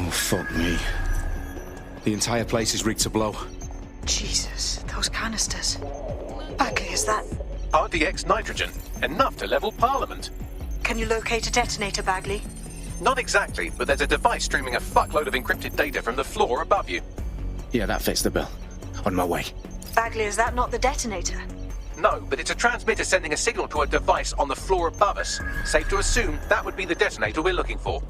Oh, fuck me. The entire place is rigged to blow. Jesus, those canisters. Bagley, is that... RDX nitrogen. Enough to level Parliament. Can you locate a detonator, Bagley? Not exactly, but there's a device streaming a fuckload of encrypted data from the floor above you. Yeah, that fits the bill. On my way. Bagley, is that not the detonator? No, but it's a transmitter sending a signal to a device on the floor above us. Safe to assume that would be the detonator we're looking for.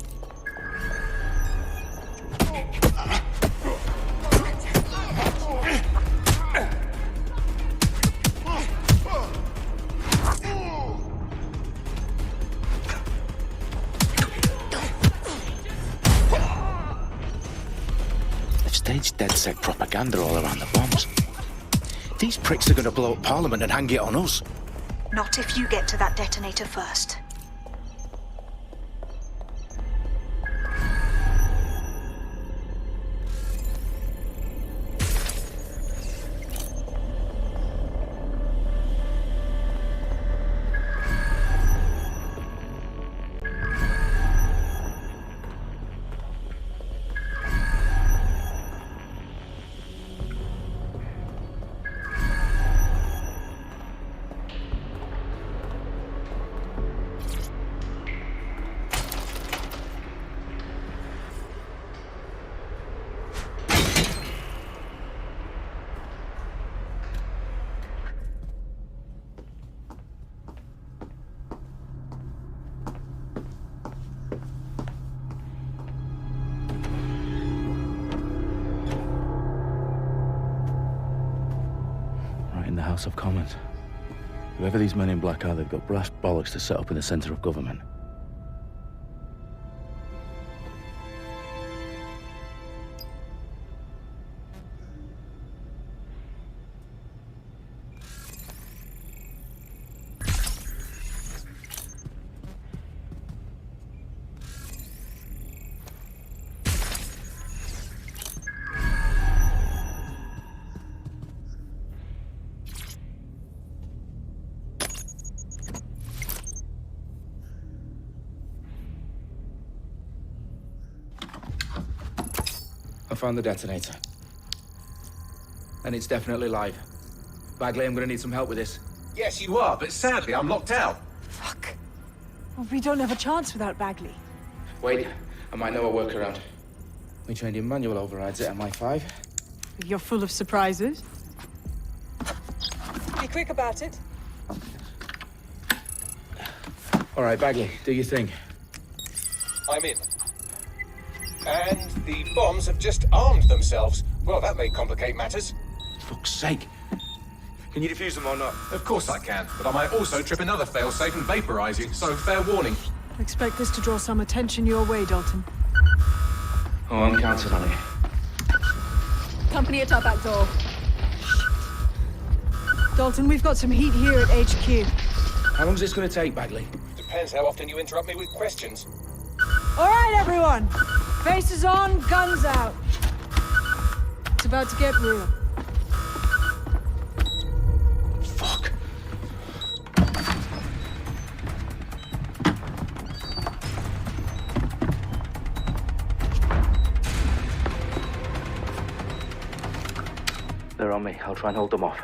They've staged DedSec propaganda all around the bombs. These pricks are going to blow up Parliament and hang it on us. Not if you get to that detonator first. In the House of Commons. Whoever these men in black are, they've got brass bollocks to set up in the centre of government. I found the detonator. And it's definitely live. Bagley, I'm gonna need some help with this. Yes, you are, but sadly I'm locked out. Fuck. Well, we don't have a chance without Bagley. Wait, I might know a workaround. We trained in manual overrides at MI5. You're full of surprises. Be quick about it. All right, Bagley, do your thing. I'm in. And the bombs have just armed themselves. Well, that may complicate matters. Fuck's sake. Can you defuse them or not? Of course I can, but I might also trip another failsafe and vaporize you, so fair warning. Expect this to draw some attention your way, Dalton. Oh, I'm counting on it. Company at our back door. Dalton, we've got some heat here at HQ. How long's this gonna take, Bagley? Depends how often you interrupt me with questions. All right, everyone. Faces on, guns out. It's about to get real. Fuck. They're on me. I'll try and hold them off.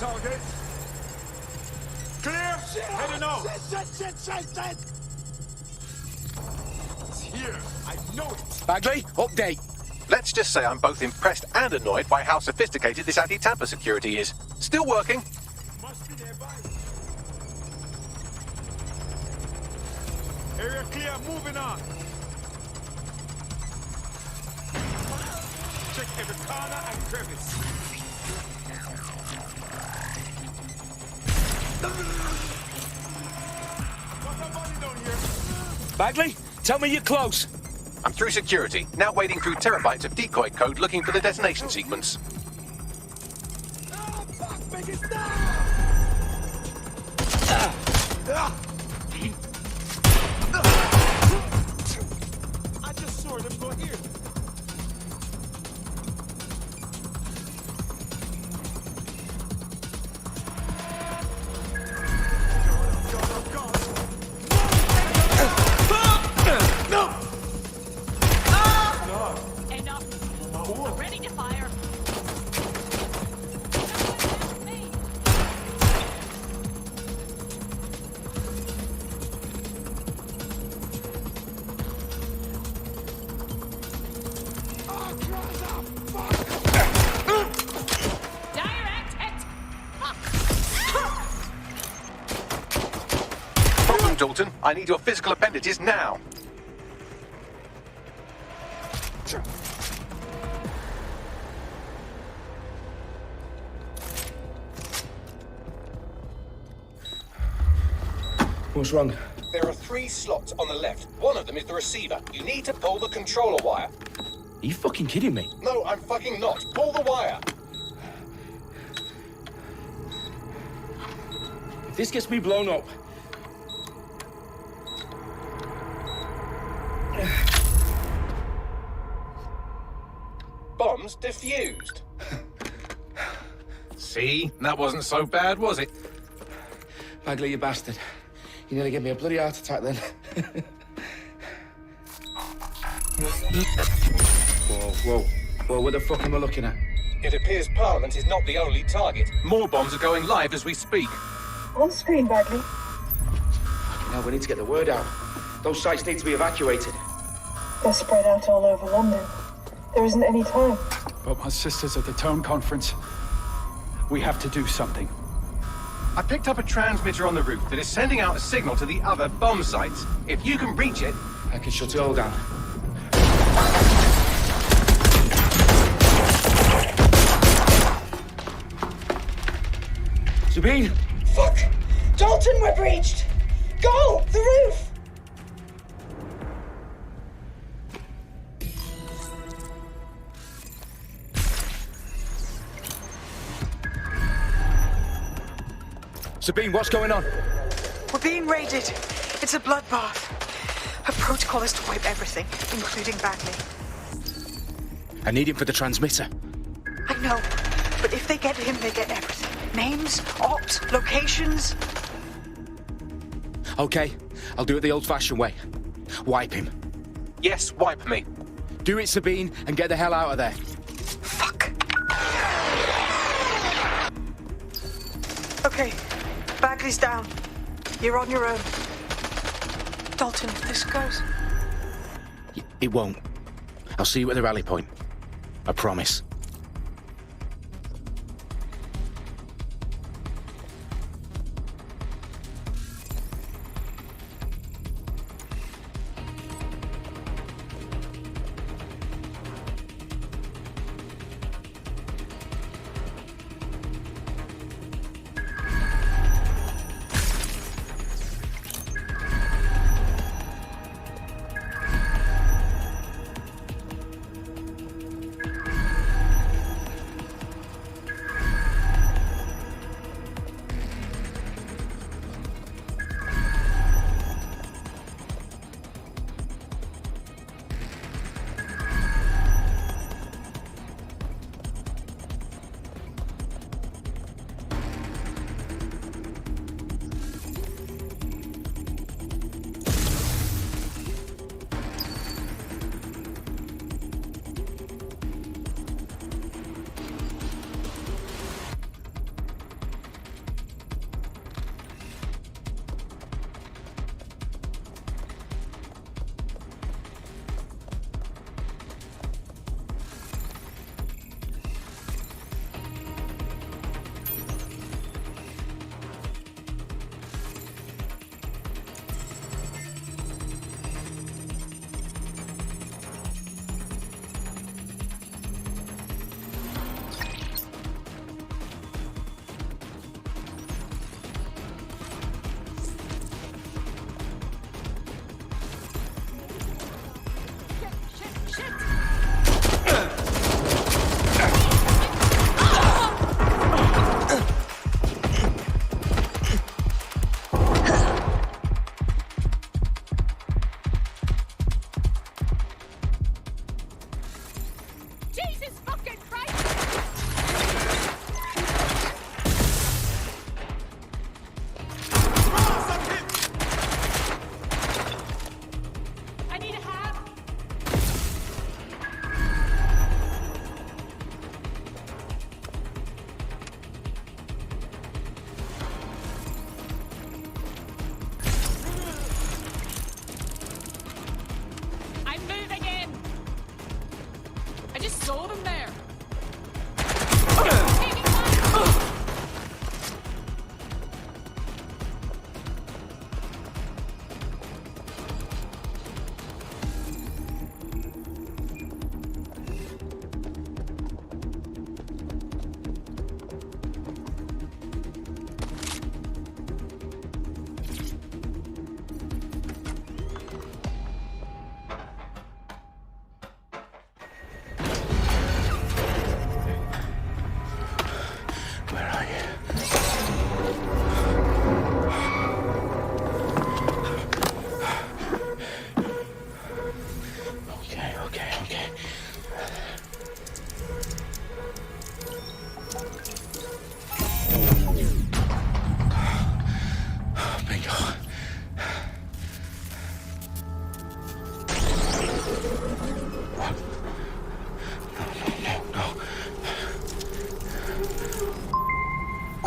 Target. Clear! Heading off! Shit! It's here. I know it. Bagley, update. Let's just say I'm both impressed and annoyed by how sophisticated this anti-tamper security is. Still working. Must be nearby. Area clear, moving on. Check every corner and crevice. Bagley, tell me you're close. I'm through security, now wading through terabytes of decoy code looking for the detonation sequence. Oh, fuck, make it stop! I just saw them go here. Dalton. I need your physical appendages now. What's wrong? There are 3 slots on the left. One of them is the receiver. You need to pull the controller wire. Are you fucking kidding me? No, I'm fucking not. Pull the wire. If this gets me blown up... Bombs defused. See? That wasn't so bad, was it? Bagley, you bastard. You nearly gave me a bloody heart attack then. Whoa, what the fuck am I looking at? It appears Parliament is not the only target. More bombs are going live as we speak. On screen, Bagley. Now we need to get the word out. Those sites need to be evacuated. They're spread out all over London. There isn't any time. But my sister's at the Tone Conference. We have to do something. I picked up a transmitter on the roof that is sending out a signal to the other bomb sites. If you can reach it... I can shut it all down. Sabine! Fuck! Dalton, we're breached! Go! The roof! Sabine, what's going on? We're being raided. It's a bloodbath. Her protocol is to wipe everything, including Bagley. I need him for the transmitter. I know, but if they get him, they get everything. Names, ops, locations. Okay, I'll do it the old-fashioned way. Wipe him. Yes, wipe me. Do it, Sabine, and get the hell out of there. Fuck. Okay, Bagley's down. You're on your own. Dalton, if this goes... It won't. I'll see you at the rally point. I promise.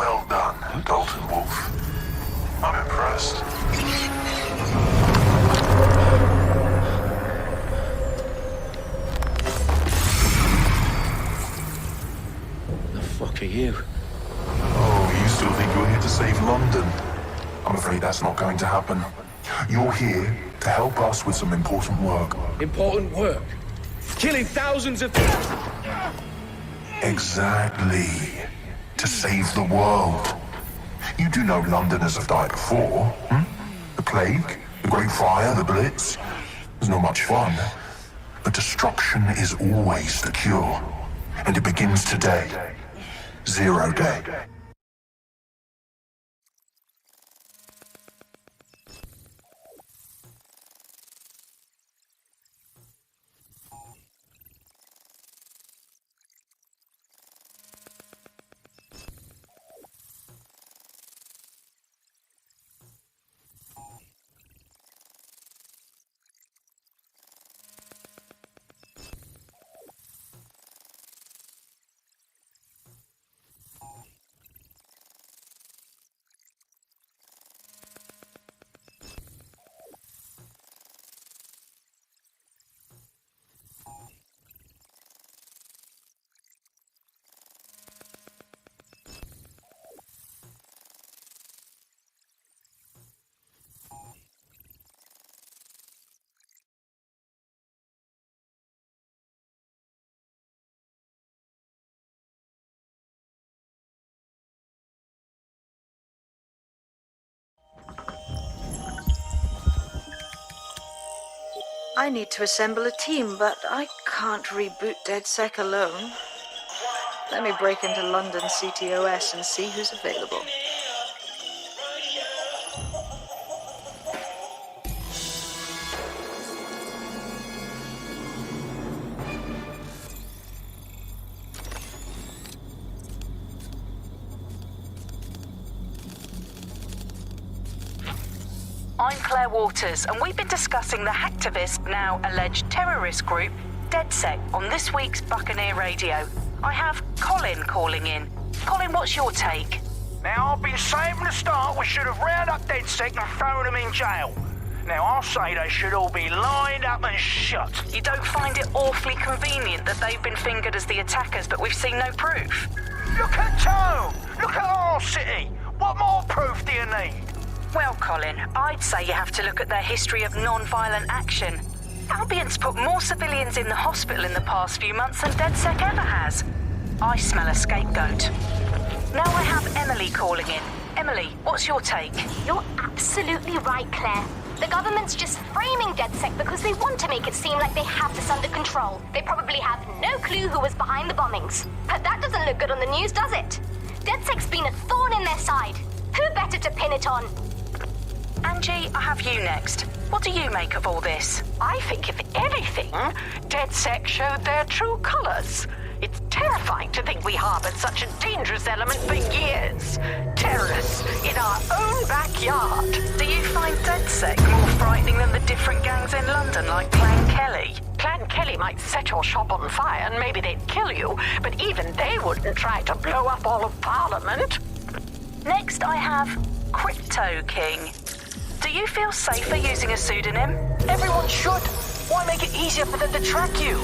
Well done, Dalton Wolf. I'm impressed. The fuck are you? Oh, you still think you're here to save London? I'm afraid that's not going to happen. You're here to help us with some important work. Important work. Killing thousands of... Exactly. To save the world. You do know Londoners have died before, hmm? The Plague, the Great Fire, the Blitz. It's not much fun. But destruction is always the cure. And it begins today. 0 day. I need to assemble a team, but I can't reboot DedSec alone. Let me break into London CTOS and see who's available. I'm Claire Waters, and we've been discussing the hacktivist, now alleged terrorist group, DedSec, on this week's Buccaneer Radio. I have Colin calling in. Colin, what's your take? Now, I've been saying from the start we should have rounded up DedSec and thrown them in jail. Now, I'll say they should all be lined up and shot. You don't find it awfully convenient that they've been fingered as the attackers, but we've seen no proof? Look at Tone! Look at our city! What more proof do you need? Well, Colin, I'd say you have to look at their history of non-violent action. Albion's put more civilians in the hospital in the past few months than DedSec ever has. I smell a scapegoat. Now I have Emily calling in. Emily, what's your take? You're absolutely right, Claire. The government's just framing DedSec because they want to make it seem like they have this under control. They probably have no clue who was behind the bombings. But that doesn't look good on the news, does it? DedSec's been a thorn in their side. Who better to pin it on? Angie, I have you next. What do you make of all this? I think, if anything, DedSec showed their true colors. It's terrifying to think we harbored such a dangerous element for years. Terrorists in our own backyard. Do you find DedSec more frightening than the different gangs in London, like Clan Kelly? Clan Kelly might set your shop on fire and maybe they'd kill you, but even they wouldn't try to blow up all of Parliament. Next, I have Crypto King. Do you feel safer using a pseudonym? Everyone should. Why make it easier for them to track you?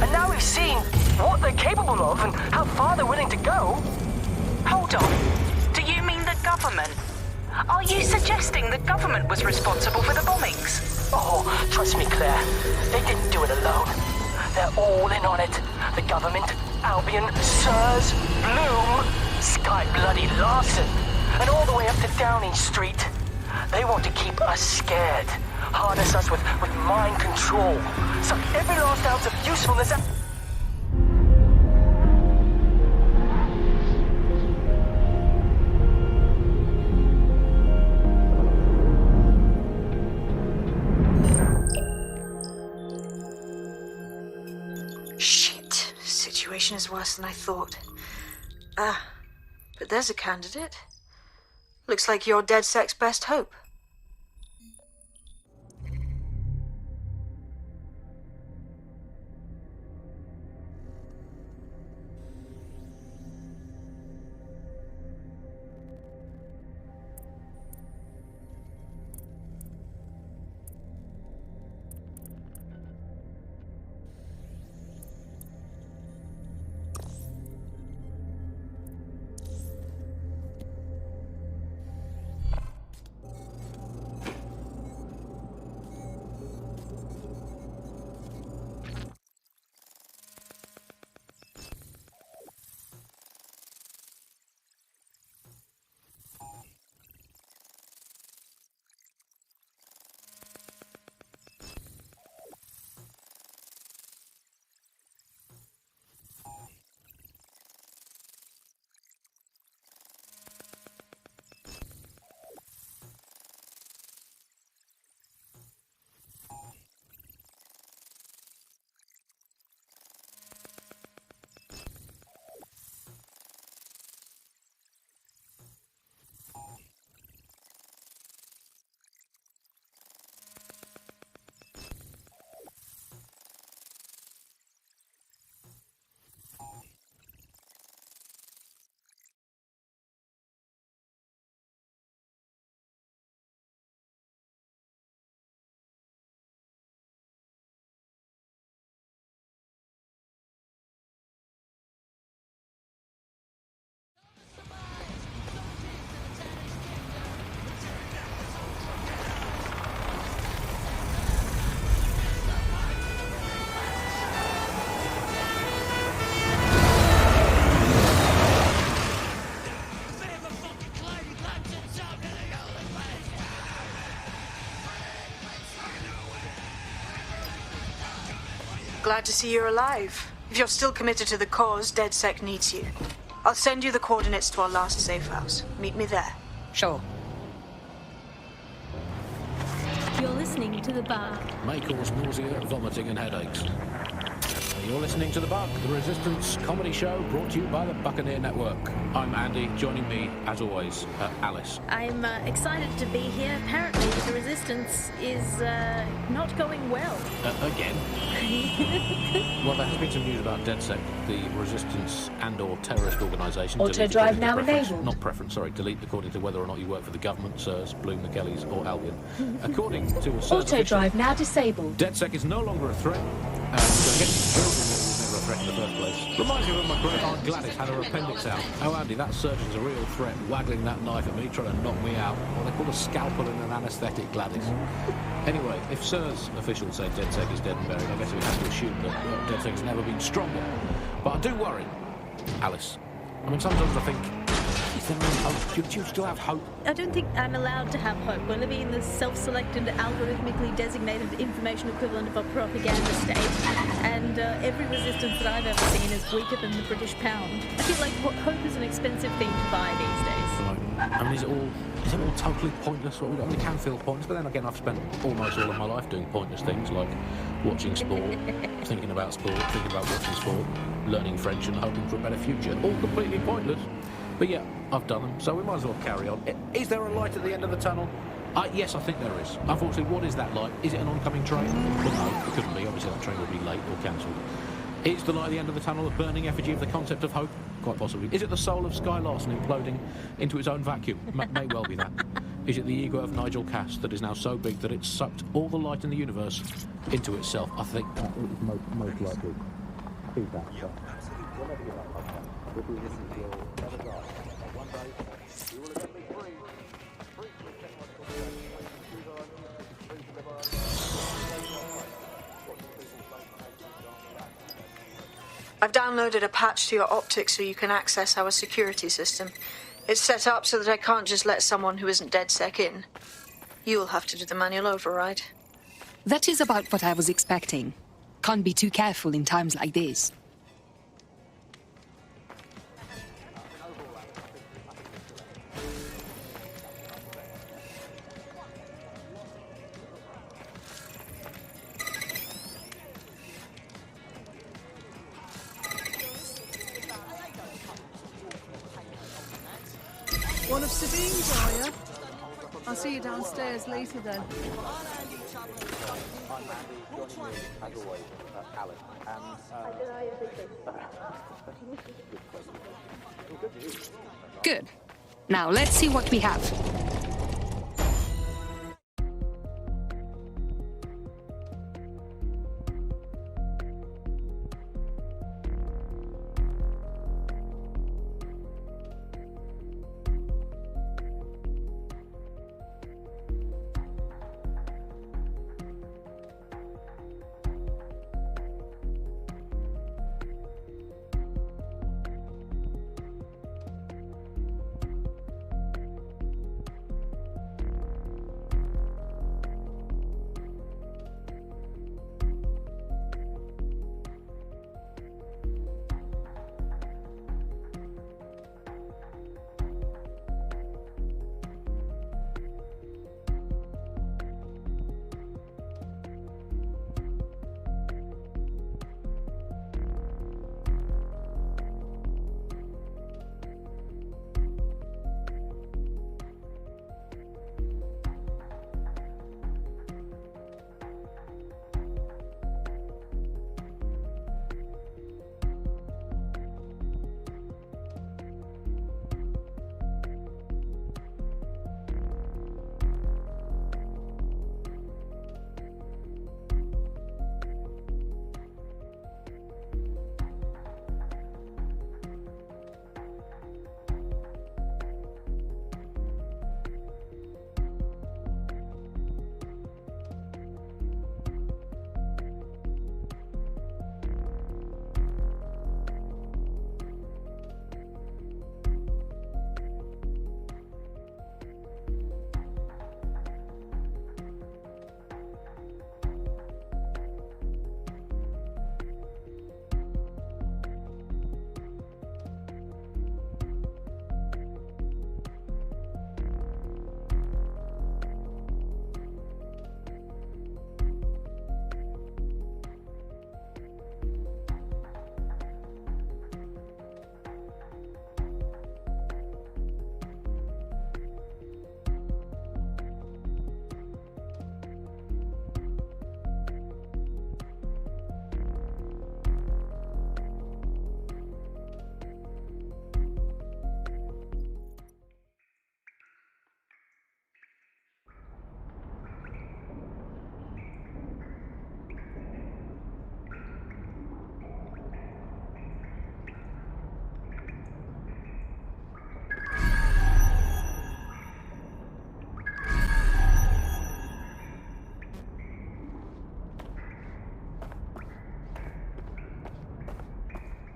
And now we've seen what they're capable of and how far they're willing to go. Hold on. Do you mean the government? Are you suggesting the government was responsible for the bombings? Oh, trust me, Claire. They didn't do it alone. They're all in on it. The government, Albion, Sirs, Bloom, Skye bloody Larson, and all the way up to Downing Street. They want to keep us scared, harness us with mind control, suck every last ounce of usefulness out. Shit. Situation is worse than I thought. But there's a candidate. Looks like you're DedSec's best hope. Glad to see you're alive. If you're still committed to the cause, DedSec needs you. I'll send you the coordinates to our last safe house. Meet me there. Sure. You're listening to The Bug. May cause nausea, vomiting and headaches. You're listening to The Bug, the Resistance comedy show brought to you by the Buccaneer Network. I'm Andy, joining me, as always, Alice. I'm excited to be here. Apparently, the Resistance is not going well. Again? Well, there has been some news about DedSec, the Resistance and/or terrorist organisation. Auto drive now enabled. Not preference, sorry, delete according to whether or not you work for the government, SIRS, Bloom, the Kellys or Albion. According to a SIRS Auto drive now disabled. DedSec is no longer a threat. Getting children was never a threat in the first place. Reminds me when my great aunt Gladys had her appendix out. Oh, Andy, that surgeon's a real threat, waggling that knife at me, trying to knock me out. Well, they call a scalpel and an anaesthetic, Gladys. Anyway, if SIRS officials say DedSec is dead and buried, I guess we have to assume that DedSec has never been stronger. But I do worry, Alice. I mean, sometimes I think, is there any hope? Do you still have hope? I don't think I'm allowed to have hope. We're living in the self-selected, algorithmically designated information equivalent of a propaganda state, and every resistance that I've ever seen is weaker than the British pound. I feel like hope is an expensive thing to buy these days. Right. I mean, is it all totally pointless? I mean, it can feel pointless, but then again, I've spent almost all of my life doing pointless things like watching sport, thinking about sport, thinking about watching sport, learning French and hoping for a better future. All completely pointless. But yeah, I've done them, so we might as well carry on. Is there a light at the end of the tunnel? Yes, I think there is. Unfortunately, what is that light? Is it an oncoming train? Well, no, it couldn't be. Obviously, that train would be late or cancelled. Is the light at the end of the tunnel a burning effigy of the concept of hope? Quite possibly. Is it the soul of Skye Larson imploding into its own vacuum? May well be that. Is it the ego of Nigel Cass that is now so big that it's sucked all the light in the universe into itself? I think that is most likely. Who's that? I've downloaded a patch to your optics so you can access our security system. It's set up so that I can't just let someone who isn't DedSec in. You'll have to do the manual override. That is about what I was expecting. Can't be too careful in times like this. One of Sabine's, are you? I'll see you downstairs later then. Good. Now let's see what we have.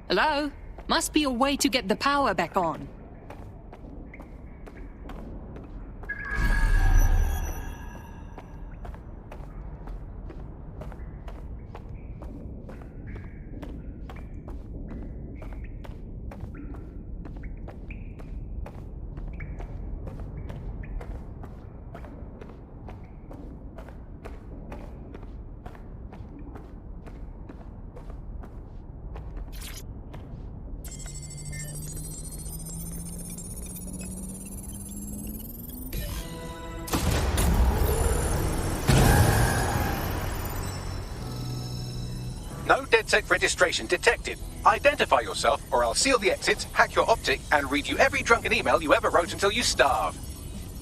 Hello? Must be a way to get the power back on. No DedSec registration detected. Identify yourself, or I'll seal the exits, hack your optic, and read you every drunken email you ever wrote until you starve.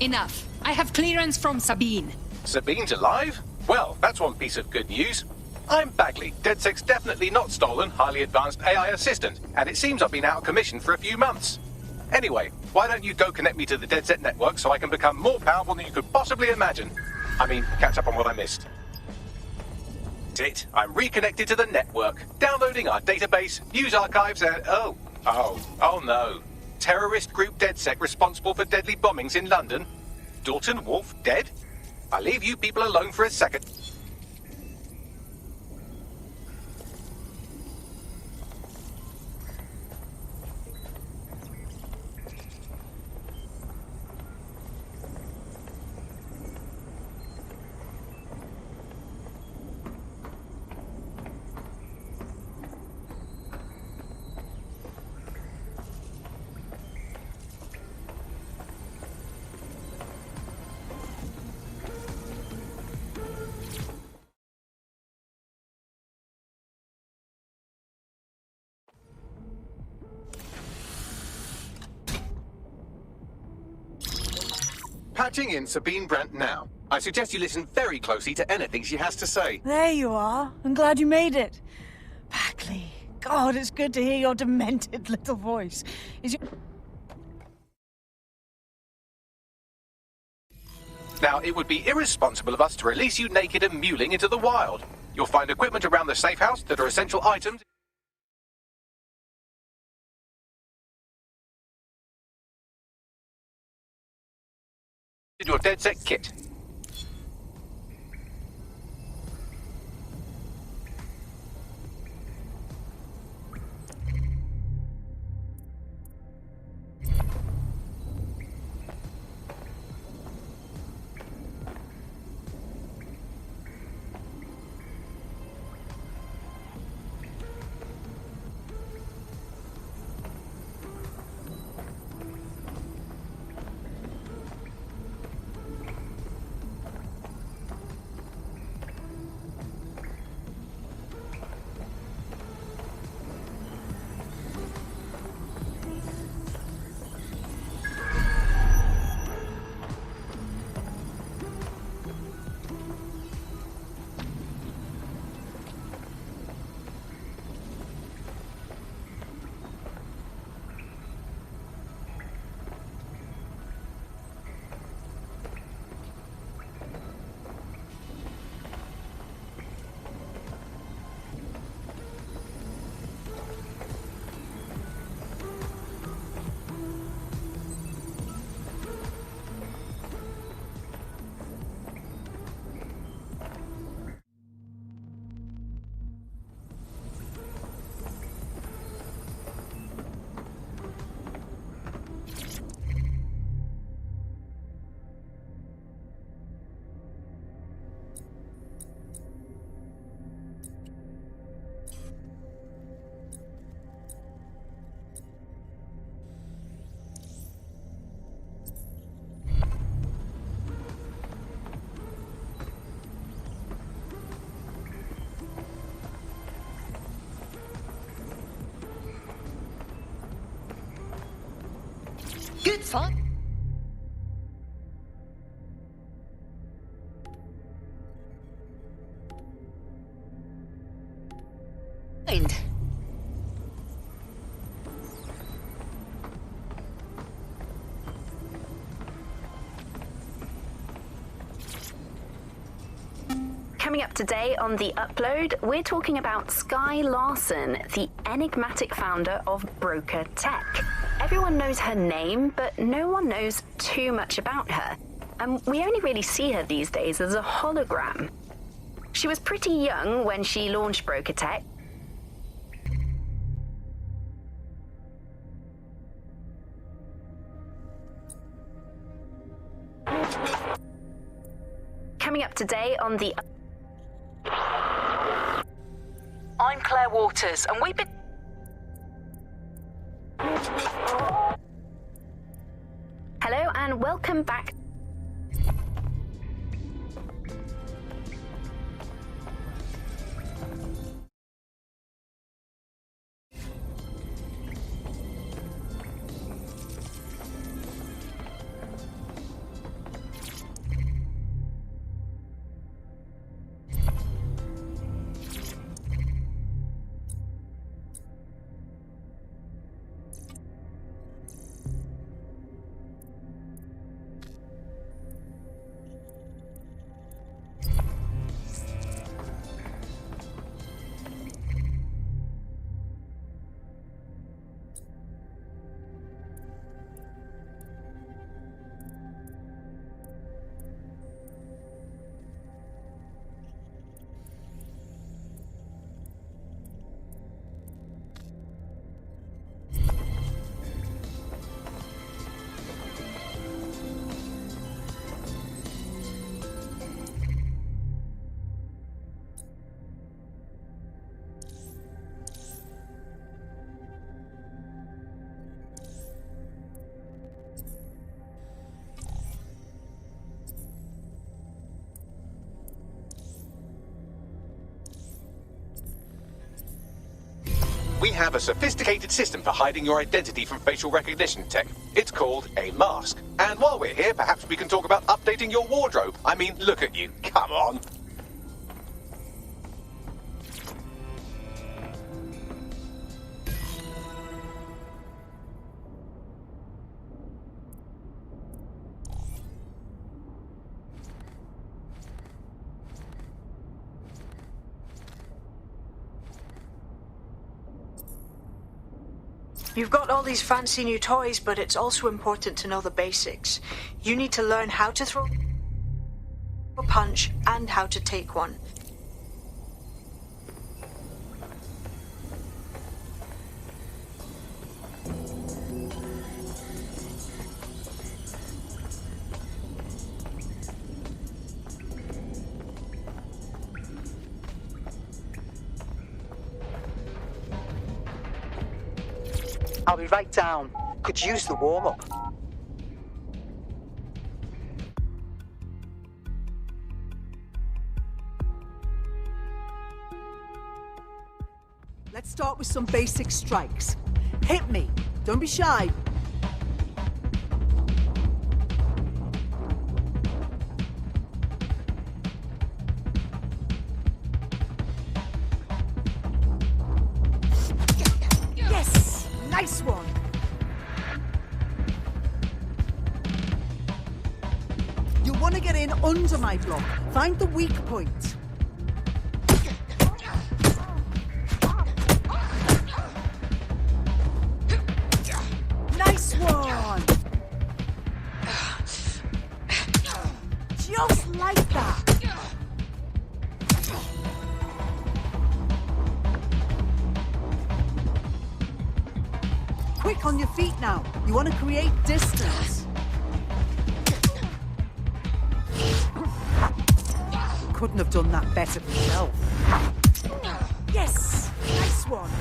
Enough. I have clearance from Sabine. Sabine's alive? Well, that's one piece of good news. I'm Bagley, DedSec's definitely not stolen, highly advanced AI assistant, and it seems I've been out of commission for a few months. Anyway, why don't you go connect me to the DedSec network so I can become more powerful than you could possibly imagine? I mean, catch up on what I missed. It. I'm reconnected to the network, downloading our database, news archives, and oh no. Terrorist group DedSec responsible for deadly bombings in London? Dalton Wolf dead? I'll leave you people alone for a second. Patching in Sabine Brandt now. I suggest you listen very closely to anything she has to say. There you are. I'm glad you made it. Bagley. God, it's good to hear your demented little voice. Now, it would be irresponsible of us to release you naked and mewling into the wild. You'll find equipment around the safe house that are essential items. In your DedSec kit. Good fun. Can Coming up today on The Upload, we're talking about Skye Larson, the enigmatic founder of Broker Tech. Everyone knows her name, but no one knows too much about her. And we only really see her these days as a hologram. She was pretty young when she launched Broker Tech. Coming up today on The... I'm Claire Waters, and we've been... Hello, and welcome back. We have a sophisticated system for hiding your identity from facial recognition tech. It's called a mask. And while we're here, perhaps we can talk about updating your wardrobe. I mean, look at you. Come on. You've got all these fancy new toys, but it's also important to know the basics. You need to learn how to throw a punch and how to take one. I'll be right down. Could use the warm-up. Let's start with some basic strikes. Hit me. Don't be shy. Nice one! You want to get in under my block. Find the weak point. Nice one! Just like that. Quick on your feet now. You want to create distance. Couldn't have done that better myself. Yes! Nice one.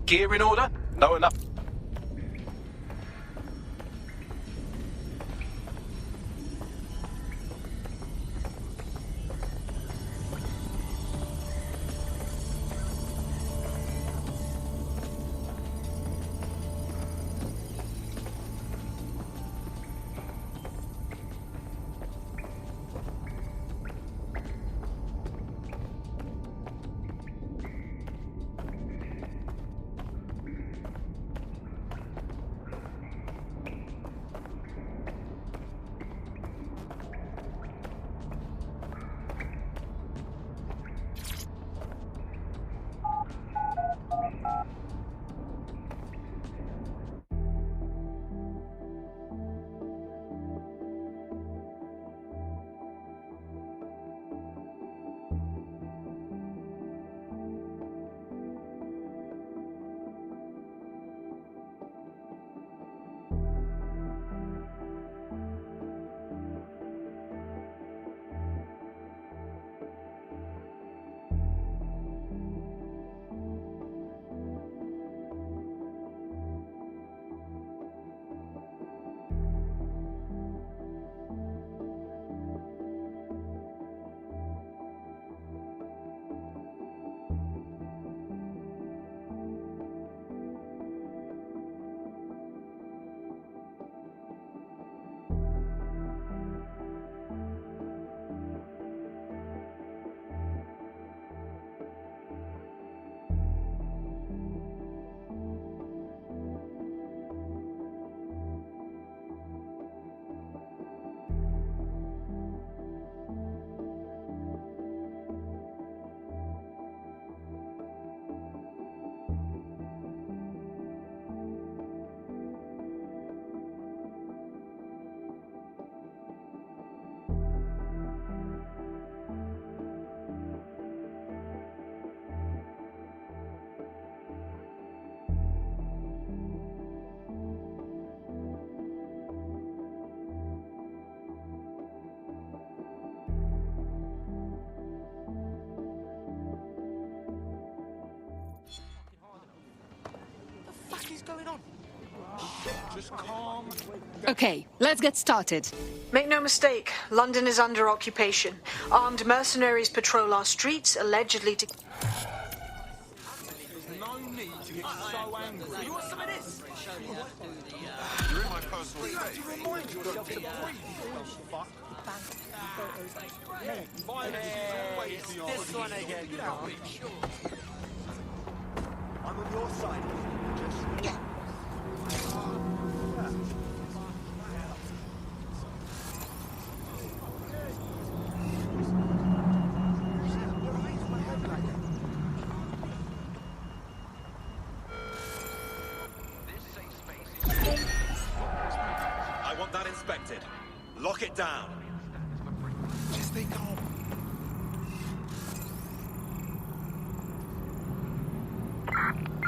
gear in order? Know enough? Going on? Just calm. Okay, let's get started. Make no mistake, London is under occupation. Armed mercenaries patrol our streets, allegedly to... There's no need to get so angry. You want some of this? You're in my personal space. You remind yourself to breathe, you dumb fuck. Violence is always the answer. This one again. I'm on your side. I want that inspected. Lock it down. Just stay calm.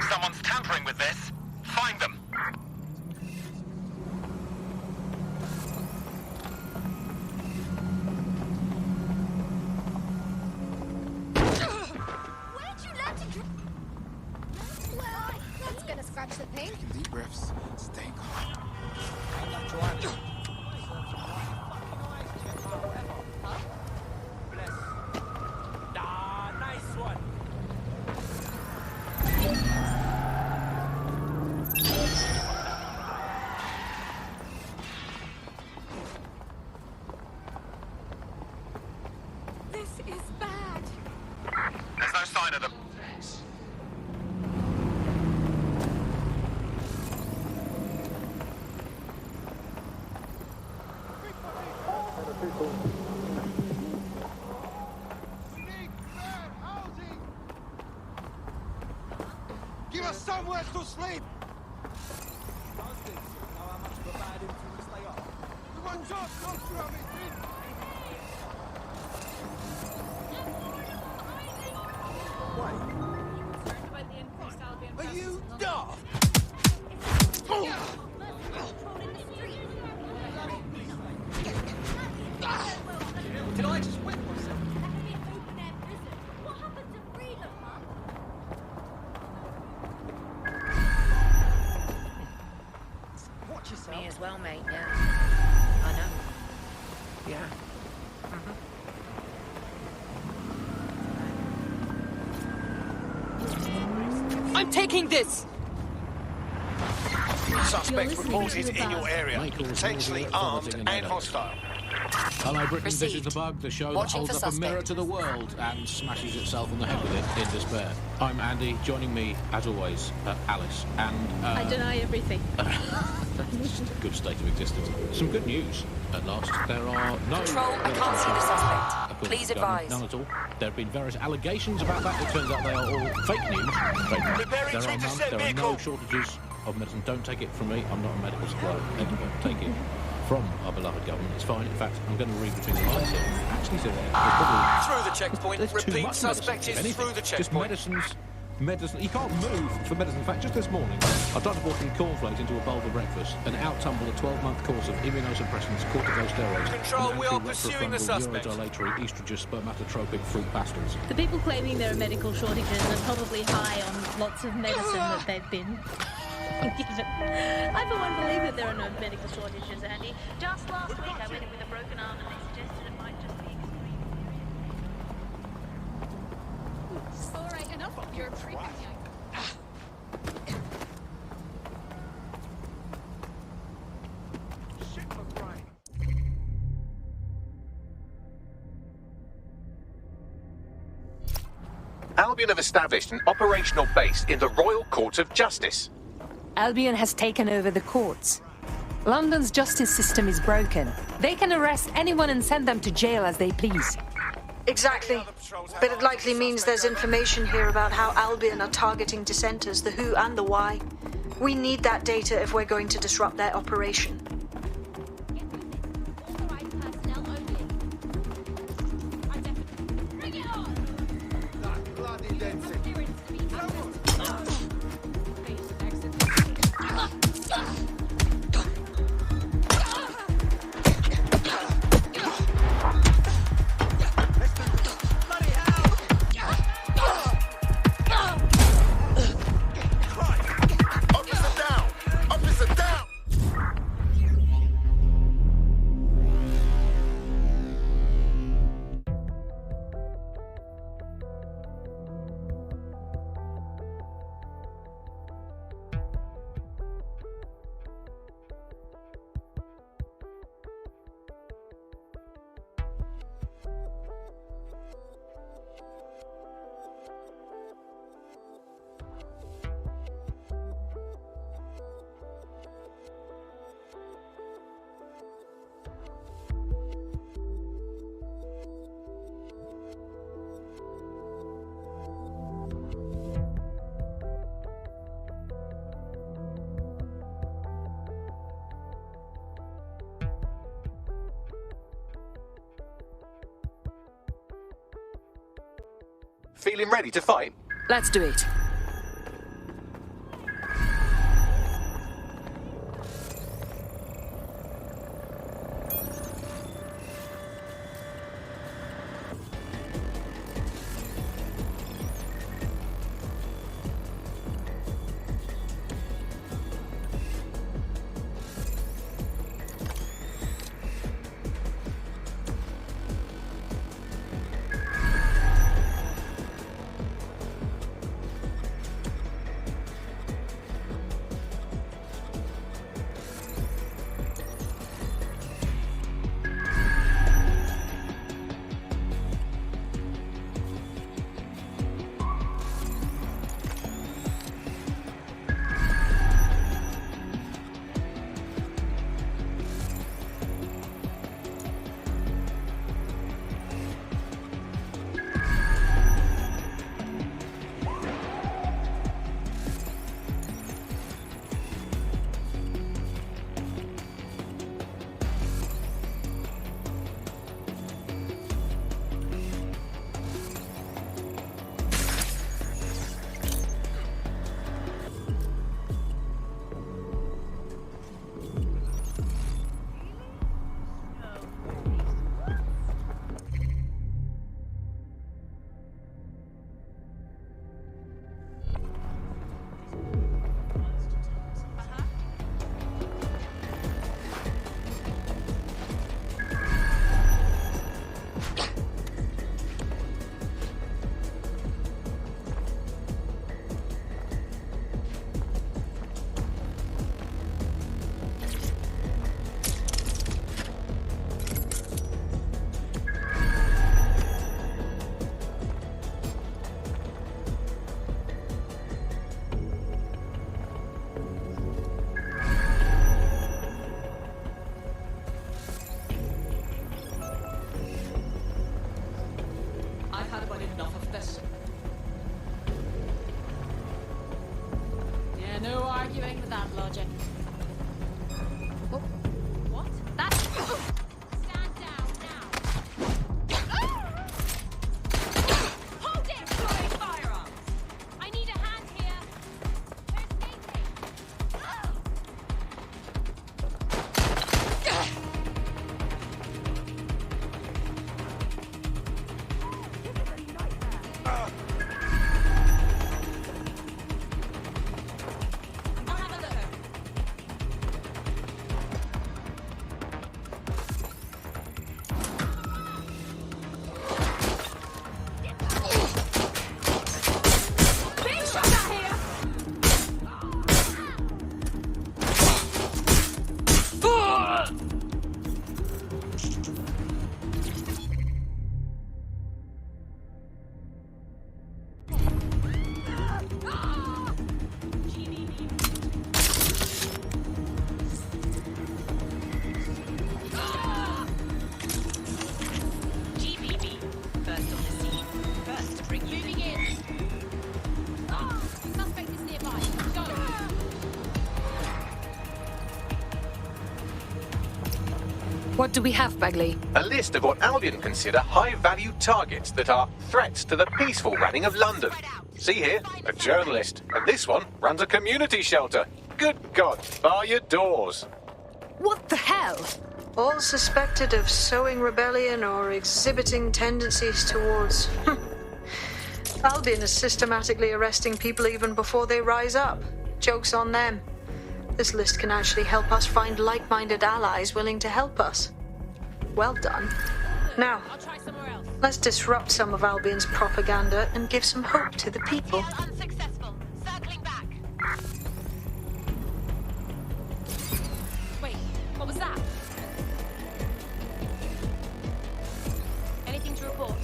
Someone's tampering with this. Find them. Where'd you learn to drink? Well, that's gonna scratch the paint. Deep breaths. Stay calm. I'm not driving. Nice one. This is bad. There's no sign of them. Give us somewhere to sleep! Know how much of a bad influence they are. The one's off, not through Wait. Are you daft? Did I just whip myself? That could be an open-air prison. What happened to freedom, Mum? yourself. Me as well, mate, yeah. I know. Yeah. I'm taking this! Suspect reported in your area. Potentially armed and hostile. Hello, Britain. This is The Bug, the show that holds up a mirror to the world and smashes itself on the head with it in despair. I'm Andy. Joining me, as always, Alice. And I deny everything. It's just a good state of existence. Some good news. At last, there are no... Control, I can't see the suspect. Please advise. None at all. There have been various allegations about that. It turns out they are all fake news. There are no shortages of medicine. Don't take it from me. I'm not a medical supplier. Take it from our beloved government. It's fine. In fact, I'm going to read between the lines here. Actually, so through the checkpoint. Repeat, suspect is through the checkpoint. Just medicine. You can't move for medicine. In fact, just this morning, I tried to pour some cornflakes into a bowl for breakfast and out-tumbled a 12-month course of immunosuppressants, corticosteroids, Control, we are pursuing the suspect. Urodilatory estrogen spermatotropic fruit pastilles. The people claiming there are medical shortages are probably high on lots of medicine that they've been given. I for one believe that there are no medical shortages, Andy. Just last week I went in with a broken arm and they suggested it might just be extreme. Alright, enough of your creeping. Albion have established an operational base in the Royal Court of Justice. Albion has taken over the courts. London's justice system is broken. They can arrest anyone and send them to jail as they please. Exactly. But it likely means there's information here about how Albion are targeting dissenters, the who and the why. We need that data if we're going to disrupt their operation. Feeling ready to fight? Let's do it. What do we have, Bagley? A list of what Albion consider high-value targets that are threats to the peaceful running of London. See here, a journalist, and this one runs a community shelter. Good God, bar your doors. What the hell? All suspected of sowing rebellion or exhibiting tendencies towards... Albion is systematically arresting people even before they rise up. Joke's on them. This list can actually help us find like-minded allies willing to help us. Well done. Now, let's disrupt some of Albion's propaganda and give some hope to the people. Unsuccessful. Circling back. Wait, what was that? Anything to report?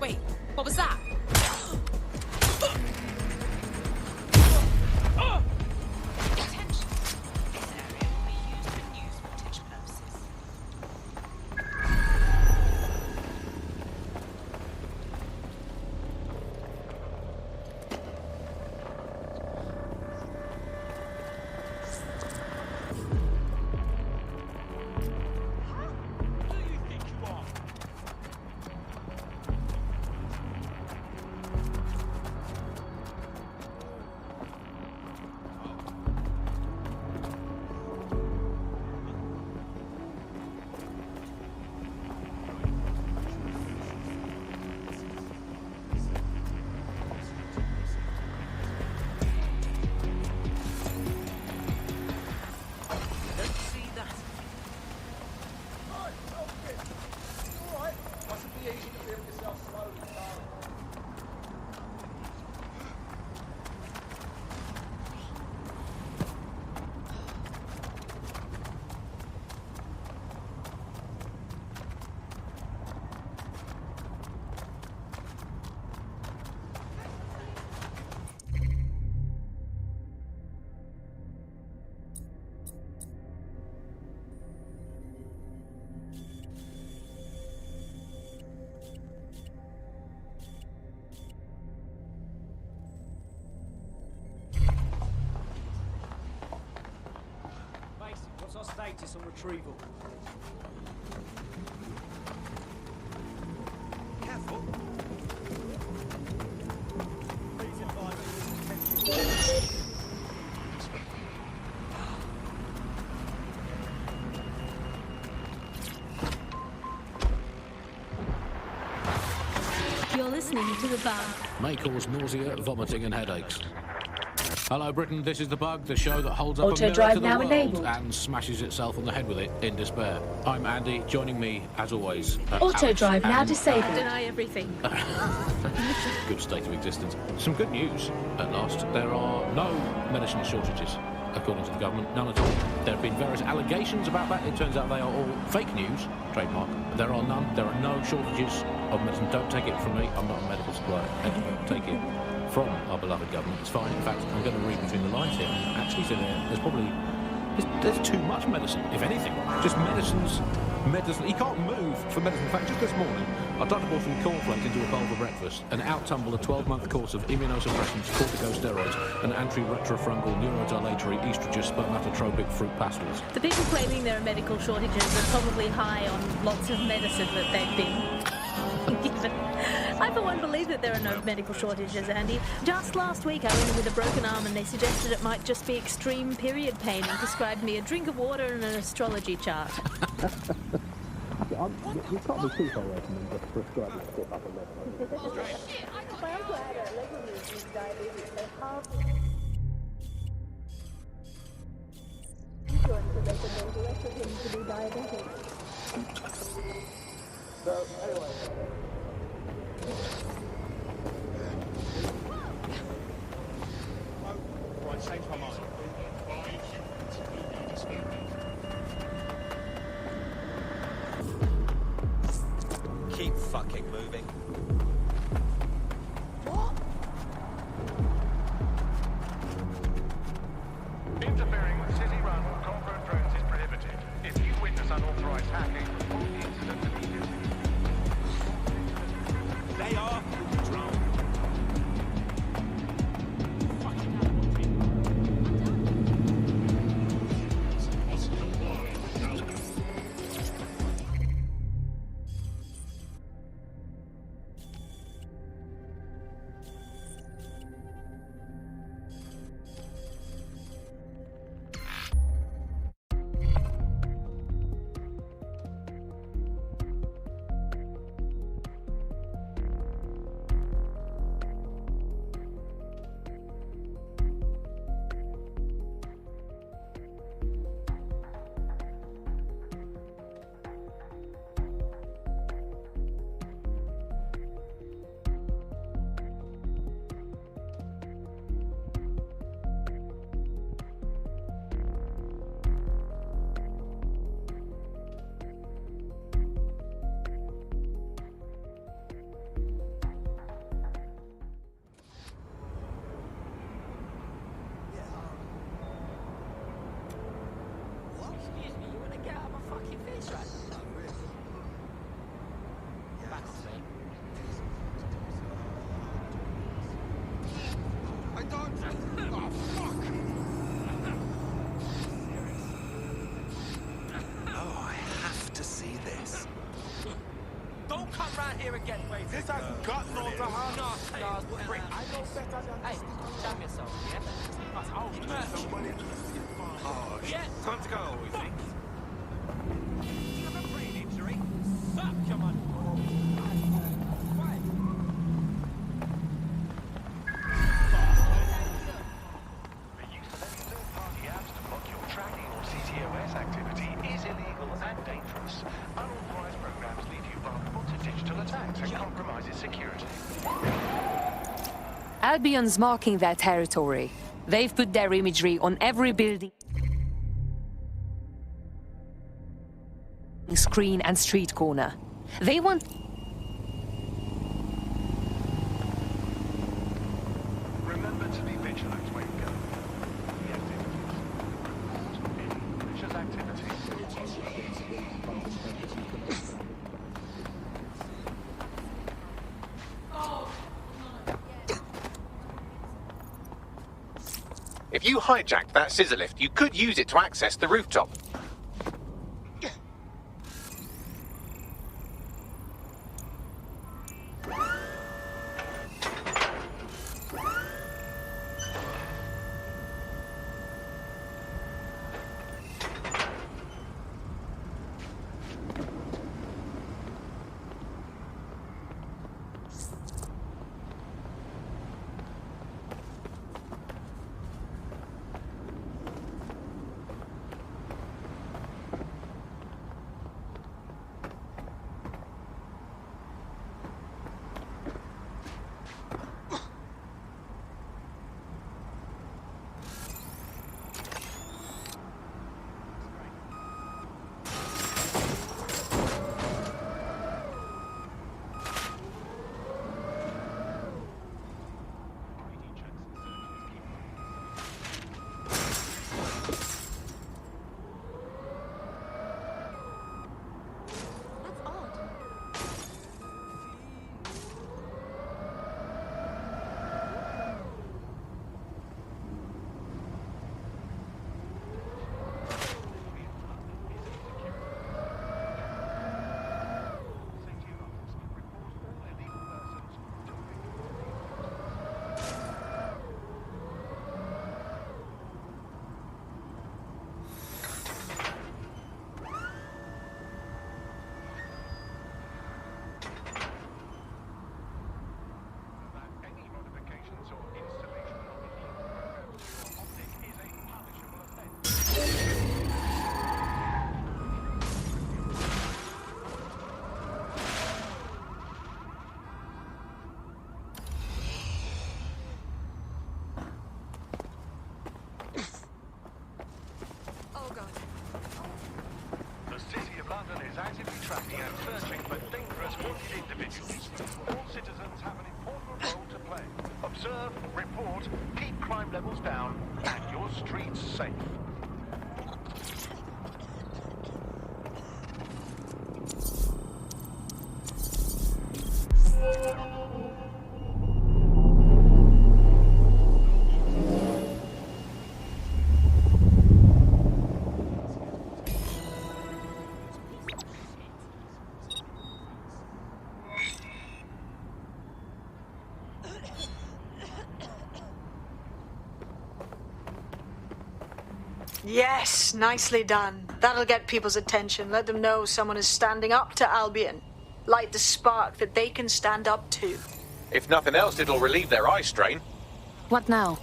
Wait, what was that? What's our status on retrieval? Careful. Please advise me. You're listening to The Bug. May cause nausea, vomiting and headaches. Hello Britain, this is The Bug, the show that holds up a mirror to the world and smashes itself on the head with it in despair. I'm Andy, joining me, as always, Auto drive now disabled. I deny everything. Good state of existence. Some good news, at last. There are no medicine shortages, according to the government. None at all. There have been various allegations about that. It turns out they are all fake news, trademark. There are none. There are no shortages of medicine. Don't take it from me. I'm not a medical supply expert. Take it from our beloved government. It's fine. In fact, I'm going to read between the lines here. Actually, there's probably there's too much medicine, if anything. Just medicine. You can't move for medicine. In fact, just this morning, I dumped a ball from cornflakes into a bowl for breakfast and out-tumbled a 12-month course of immunosuppressants, corticosteroids, and anti-retrofungal neurodilatory estrogen spermatotropic fruit pastels. The people claiming there are medical shortages are probably high on lots of medicine that they've been given. I for one believe that there are no medical shortages, Andy. Just last week I went in with a broken arm and they suggested it might just be extreme period pain and prescribed me a drink of water and an astrology chart. You can't be too far away from them just prescribing a step up a level. So, anyway. changed my mind. Keep fucking moving. Interfering with city-run or corporate drones is prohibited. If you witness unauthorized hacking, report the incident immediately. They are drones. This has got no to have. I know better than this. Jam yourself, yeah? Somebody. Oh, yeah. Time to go, we think. You have a brain injury? Come on. The use of any third-party apps to block your tracking or CTOS activity is illegal and dangerous. Unauthorized programs leave you vulnerable to digital attacks and compromises security. Albion's marking their territory. They've put their imagery on every building, screen and street corner. They want... Remember to be vigilant when you go. The activities. If you hijacked that scissor lift, you could use it to access the rooftop. and your streets safe. Yes, nicely done. That'll get people's attention. Let them know someone is standing up to Albion. Light the spark that they can stand up to. If nothing else, it'll relieve their eye strain. What now?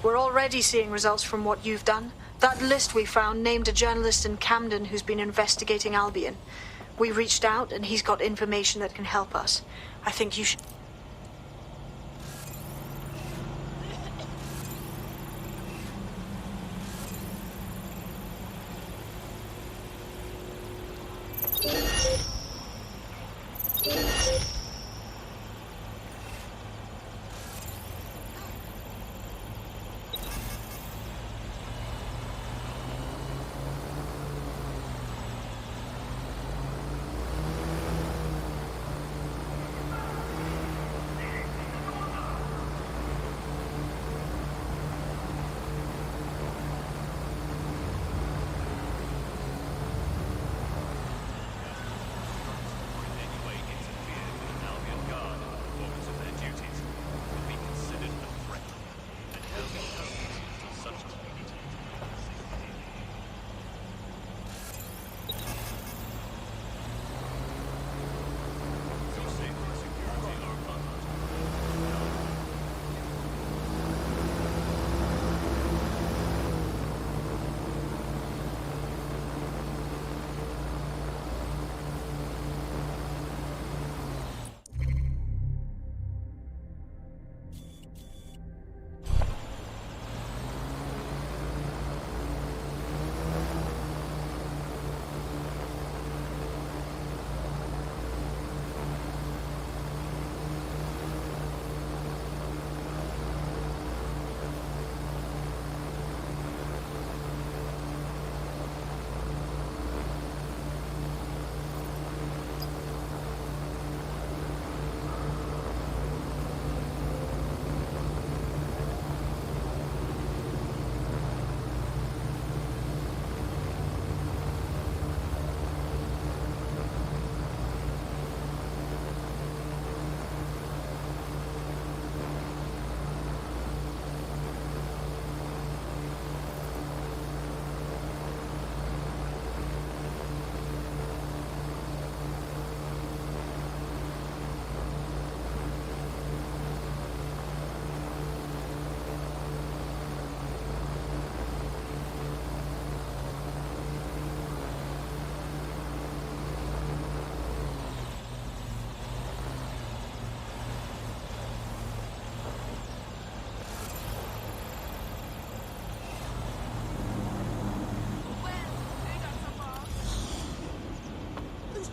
We're already seeing results from what you've done. That list we found named a journalist in Camden who's been investigating Albion. We reached out, and he's got information that can help us. I think you should...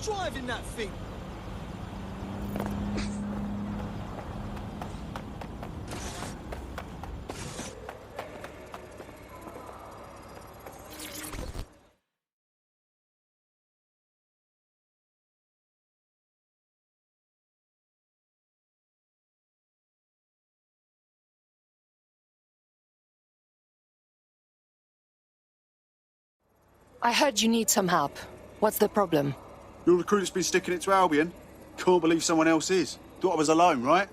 Driving that thing. I heard you need some help. What's the problem? Your recruit's been sticking it to Albion. Can't believe someone else is. Thought I was alone, right?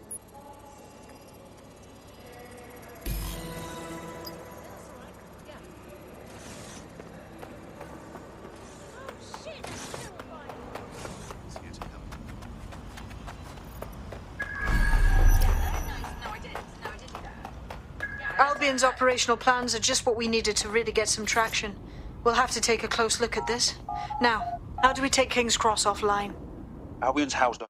Albion's operational plans are just what we needed to really get some traction. We'll have to take a close look at this. Now, how do we take King's Cross offline? Albion's housed